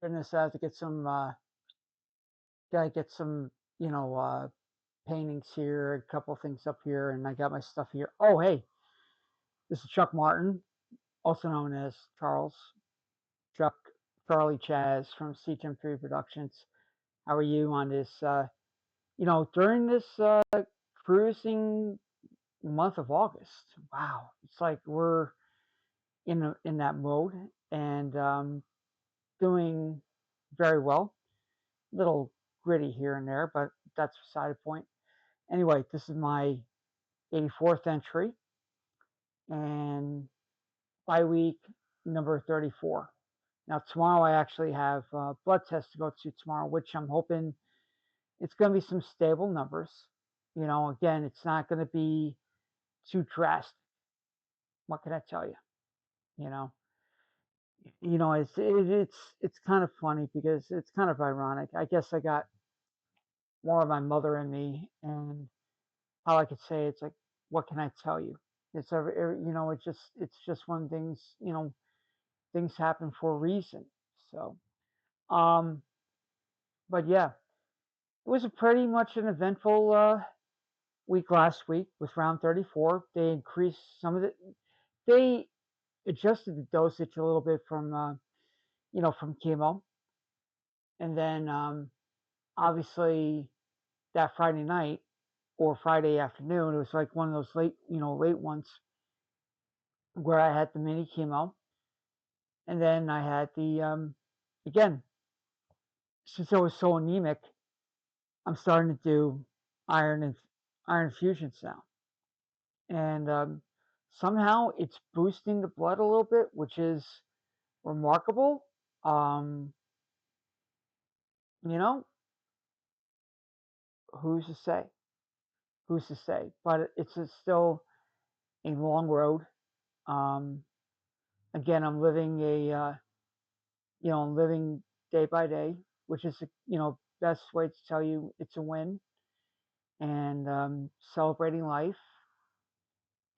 Goodness, I have to get some, gotta get some, paintings here, a couple things up here, and I got my stuff here. Oh, hey, this is Chuck Martin, also known as Chuck, Charlie Chaz from CTM3 Productions. How are you on this, during this, cruising month of August? Wow, it's like we're in that mode and, doing very well. Little gritty here and there, but that's beside the point. Anyway, this is my 84th entry and by week number 34. Now, tomorrow I actually have blood tests to go to tomorrow, which I'm hoping it's going to be some stable numbers. Again, it's not going to be too drastic. What can I tell you? You know, it's kind of funny because it's kind of ironic. I guess I got more of my mother in me, and how I could say it's like, what can I tell you? It's just one of the things. Things happen for a reason. So, um, but yeah, it was a pretty much an eventful week last week with round 34. They increased some of the, they adjusted the dosage a little bit from chemo, and then obviously that Friday night or Friday afternoon, it was like one of those late ones where I had the mini chemo, and then I had the again, since I was so anemic, I'm starting to do iron and iron infusions now, and somehow it's boosting the blood a little bit, which is remarkable. Um, you know, who's to say? Who's to say? But still a long road. Um, Again, I'm living day by day, which is best way to tell you it's a win, and celebrating life,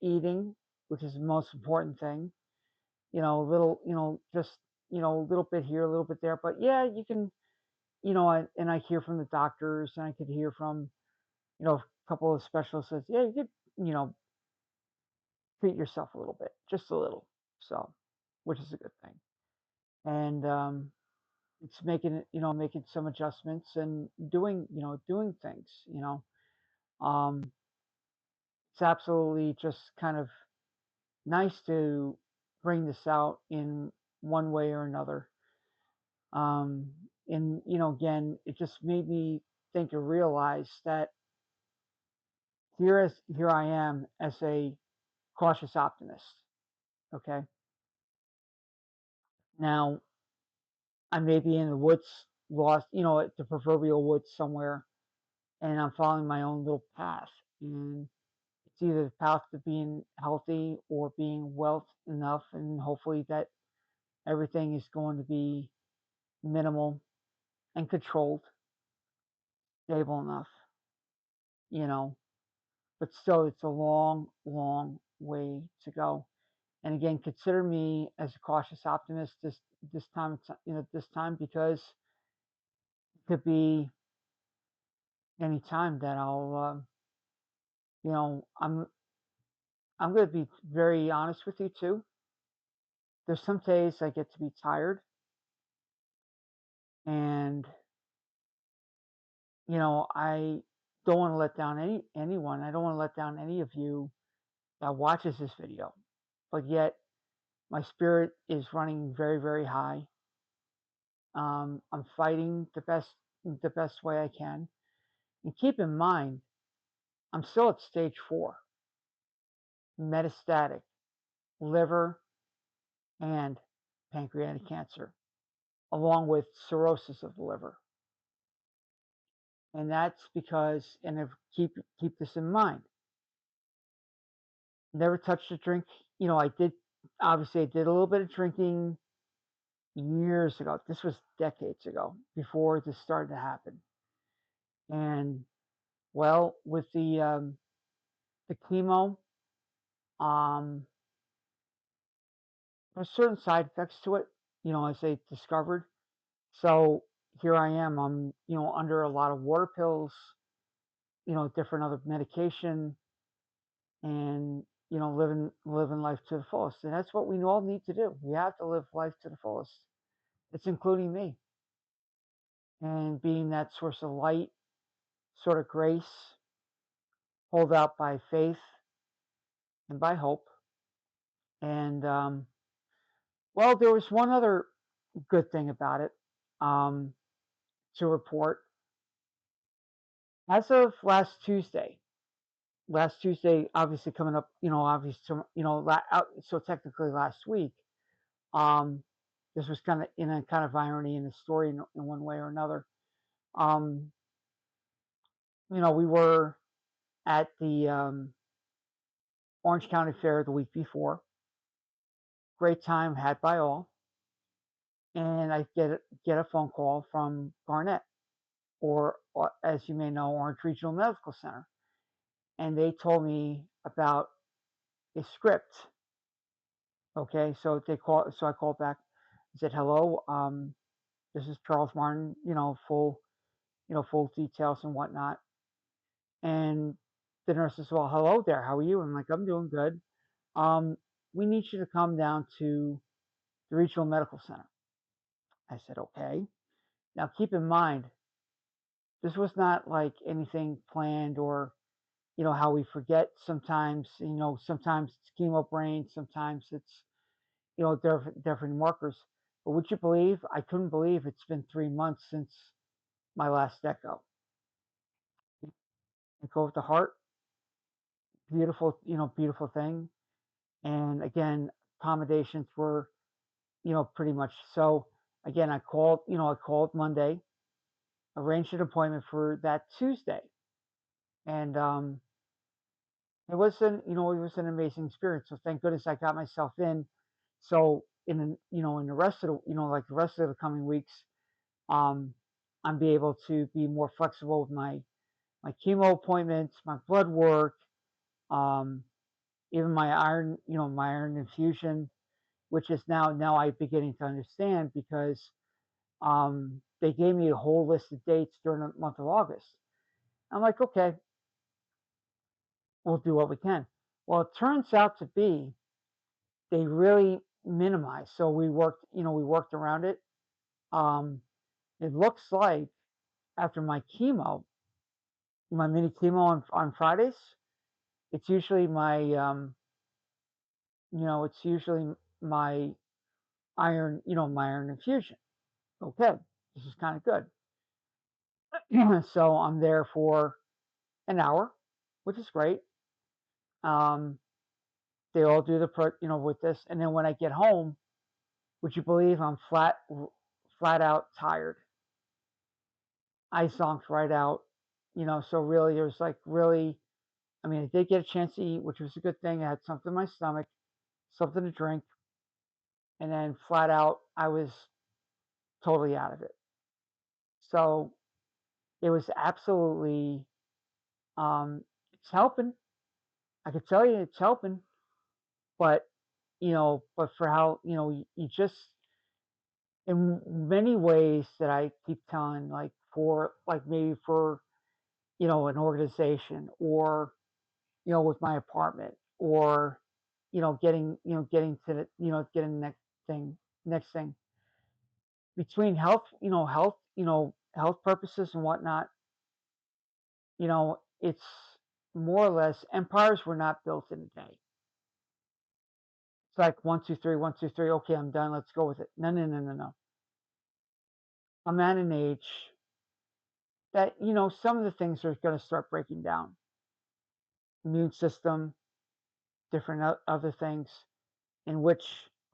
eating, which is the most important thing. Little, just a little bit here, a little bit there, but yeah, you can, and I hear from the doctors, and I could hear from a couple of specialists says, yeah, you could, you know, treat yourself a little bit, just a little, so, which is a good thing, and it's making some adjustments and doing things. Um, it's absolutely just kind of nice to bring this out in one way or another. Um, and again, it just made me think and realize that here I am as a cautious optimist. Okay, now I may be in the woods, lost, at the proverbial woods somewhere, and I'm following my own little path. And it's either the path to being healthy or being wealth enough, and hopefully that everything is going to be minimal and controlled, stable enough, you know. But still, it's a long, long way to go. And again, consider me as a cautious optimist this time. This time because it could be any time that you know, I'm I'm going to be very honest with you too. There's some days I get to be tired, and I don't want to let down anyone. I don't want to let down any of you that watches this video. But yet, my spirit is running very, very high. I'm fighting the best way I can. And keep in mind, I'm still at stage 4, metastatic liver and pancreatic cancer, along with cirrhosis of the liver. And that's because, and if keep this in mind, never touched a drink. I did a little bit of drinking years ago. This was decades ago, before this started to happen. And well, with the chemo, um, there's certain side effects to it. As they discovered, So here I am. I'm, under a lot of water pills, different other medication, and living life to the fullest. And that's what we all need to do. We have to live life to the fullest. It's including me, and being that source of light, sort of grace, hold out by faith and by hope. And well, there was one other good thing about it, um, to report. As of last Tuesday, obviously coming up, obviously, so technically last week, um, this was kind of in a kind of irony in the story in one way or another. Um, we were at the Orange County Fair the week before. Great time had by all, and I get a phone call from Garnett, or as you may know, Orange Regional Medical Center, and they told me about a script. Okay, so I called back. I said, "Hello, this is Charles Martin. Full details and whatnot." And the nurse says, "Well, hello there. How are you?" I'm like, "I'm doing good. Um, we need you to come down to the Regional Medical Center." I said, "Okay." Now, keep in mind, this was not like anything planned, or how we forget sometimes. Sometimes it's chemo brain, sometimes it's different markers. But would you believe? I couldn't believe it's been 3 months since my last echo. I go with the heart, beautiful, beautiful thing. And again, accommodations were, pretty much so. Again, I called Monday, arranged an appointment for that Tuesday, and it was an amazing experience. So thank goodness I got myself in. So in the rest of like the rest of the coming weeks, um, I'm be able to be more flexible with my chemo appointments, my blood work, um, even my iron infusion, which is now I'm beginning to understand, because they gave me a whole list of dates during the month of August. I'm like, okay, we'll do what we can. Well, it turns out to be they really minimized. So we worked around it. Um, it looks like after my mini chemo on Fridays, it's usually it's usually my my iron infusion. Okay, this is kind of good. So I'm there for an hour, which is great. Um, they all do with this, and then when I get home, would you believe I'm flat out tired? I zonked right out. So really, there's like really, I mean, I did get a chance to eat, which was a good thing. I had something in my stomach, something to drink, and then flat out, I was totally out of it. So it was absolutely, it's helping. I could tell you it's helping, but but for how, you just, in many ways that I keep telling, like for, like maybe for, an organization, or, with my apartment, or, getting the next thing between health purposes and whatnot, it's more or less, empires were not built in a day. It's like one, two, three, one, two, three. Okay, I'm done. Let's go with it. No, no, no, no, no. I'm at an age that, some of the things are going to start breaking down. Immune system, different other things, in which,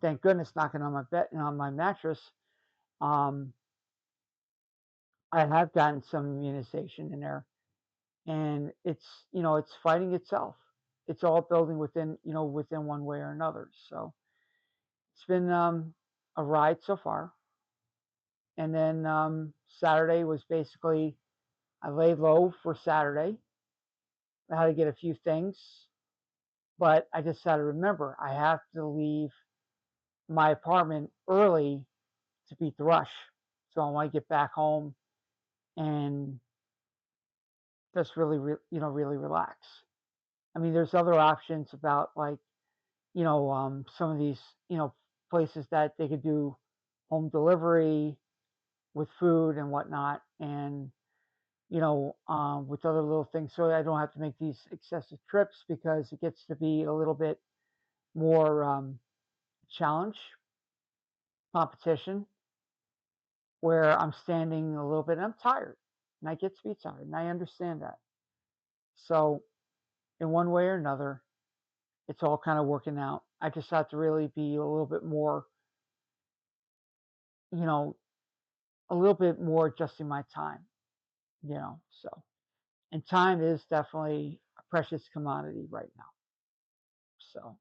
thank goodness, knocking on my bed and on my mattress, um, I have gotten some immunization in there, and it's fighting itself. It's all building within one way or another. So it's been a ride so far. And then Saturday was basically, I laid low for Saturday. I had to get a few things, but I just had to remember I have to leave my apartment early to beat the rush. So I want to get back home and just really, really relax. I mean, there's other options about like, some of these, places that they could do home delivery with food and whatnot, and with other little things, so I don't have to make these excessive trips because it gets to be a little bit more challenge, competition, where I'm standing a little bit and I'm tired, and I get to be tired, and I understand that. So in one way or another, it's all kind of working out. I just have to really be a little bit more, you know, a little bit more adjusting my time, so. And time is definitely a precious commodity right now. So,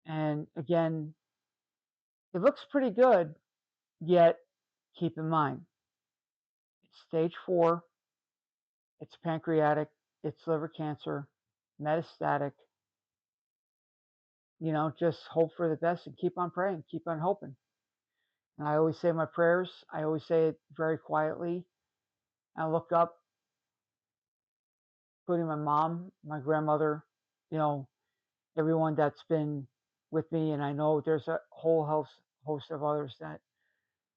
and again, it looks pretty good, yet keep in mind, it's stage 4, it's pancreatic, it's liver cancer, metastatic. Just hope for the best and keep on praying, keep on hoping. And I always say my prayers, I always say it very quietly. I look up, including my mom, my grandmother, you know, everyone that's been with me. And I know there's a whole host of others that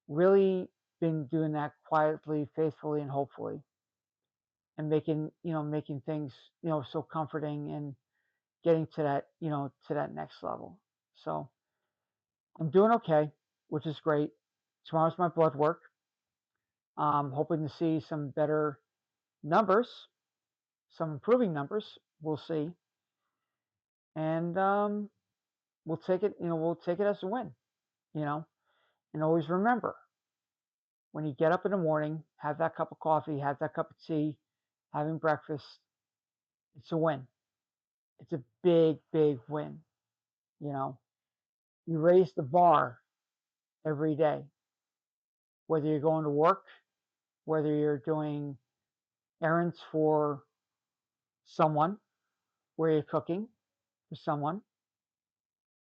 really been doing that quietly, faithfully, and hopefully, and making things, so comforting and getting to that, to that next level. So I'm doing okay, which is great. Tomorrow's my blood work. Hoping to see some better numbers, some improving numbers. We'll see, and we'll take it. We'll take it as a win. You know, and always remember, when you get up in the morning, have that cup of coffee, have that cup of tea, having breakfast. It's a win. It's a big, big win. You know, you raise the bar every day, whether you're going to work, whether you're doing errands for someone, where you're cooking for someone.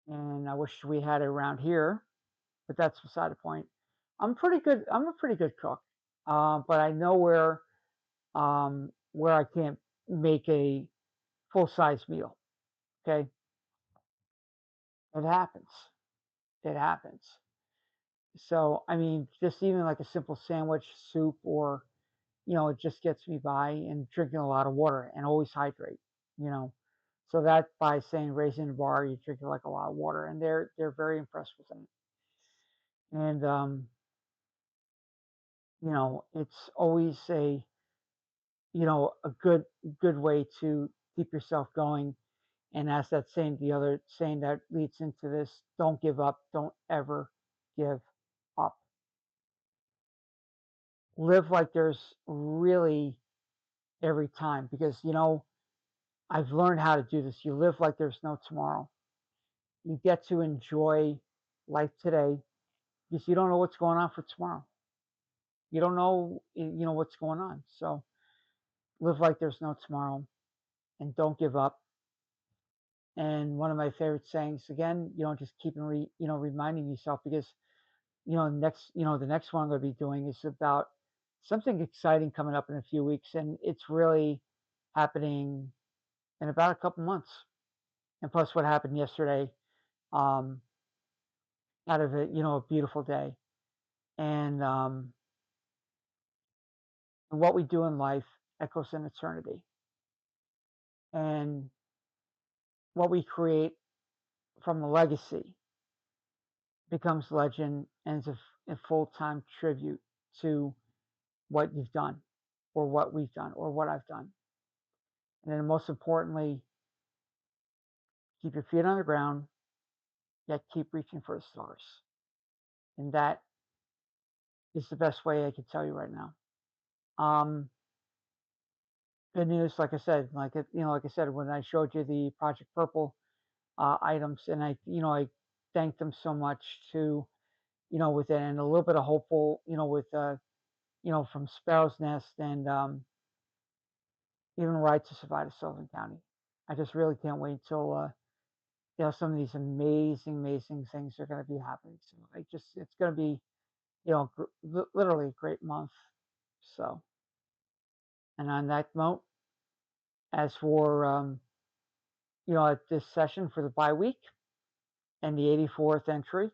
And I wish we had it around here, but that's beside the point. I'm pretty good. I'm a pretty good cook, but I know where I can't make a full size meal. Okay, it happens. It happens. So I mean, just even like a simple sandwich, soup, or it just gets me by, and drinking a lot of water and always hydrate. You know, so that by saying raising the bar, you drink like a lot of water, and they're very impressed with it. And it's always a good way to keep yourself going. And as that saying, the other saying that leads into this, don't give up, don't ever give up. Live like there's really every time, because I've learned how to do this. You live like there's no tomorrow. You get to enjoy life today because you don't know what's going on for tomorrow. You don't know what's going on. So live like there's no tomorrow, and don't give up. And one of my favorite sayings, again, just keeping reminding yourself, because the next one I'm going to be doing is about something exciting coming up in a few weeks, and it's really happening in about a couple months. And plus, what happened yesterday, um, out of it, a beautiful day, and what we do in life echoes in eternity, and what we create from a legacy becomes legend and is a full-time tribute to what you've done, or what we've done, or what I've done. And then most importantly, keep your feet on the ground, yet keep reaching for the stars. And that is the best way I can tell you right now. Um, Good news, like I said, like I said, when I showed you the Project Purple items, and I thanked them so much to, with it, and a little bit of hopeful, with, from Sparrow's Nest, and even Ride to Survive of Sullivan County. I just really can't wait till, some of these amazing, amazing things are going to be happening. So it's going to be literally a great month. So, and on that note, as for at this session for the bye week and the 84th entry,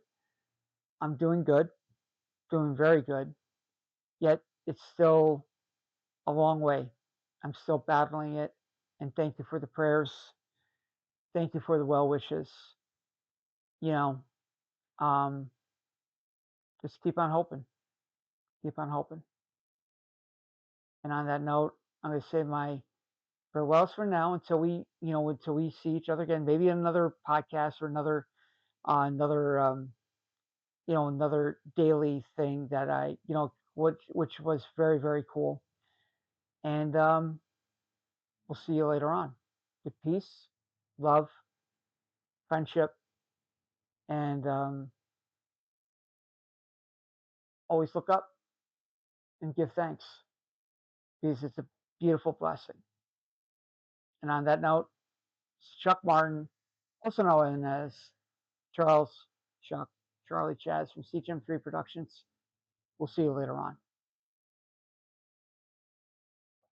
I'm doing good, doing very good. Yet it's still a long way. I'm still battling it. And thank you for the prayers. Thank you for the well wishes. You know, um, just keep on hoping. Keep on hoping. And on that note, I'm going to say my farewells for now until we see each other again. Maybe another podcast or another daily thing that which was very, very cool. And we'll see you later on. With peace, love, friendship, and always look up and give thanks because it's a beautiful blessing. And on that note, Chuck Martin, also known as Charles Chuck, Charlie Chaz from CGM3 Productions. We'll see you later on.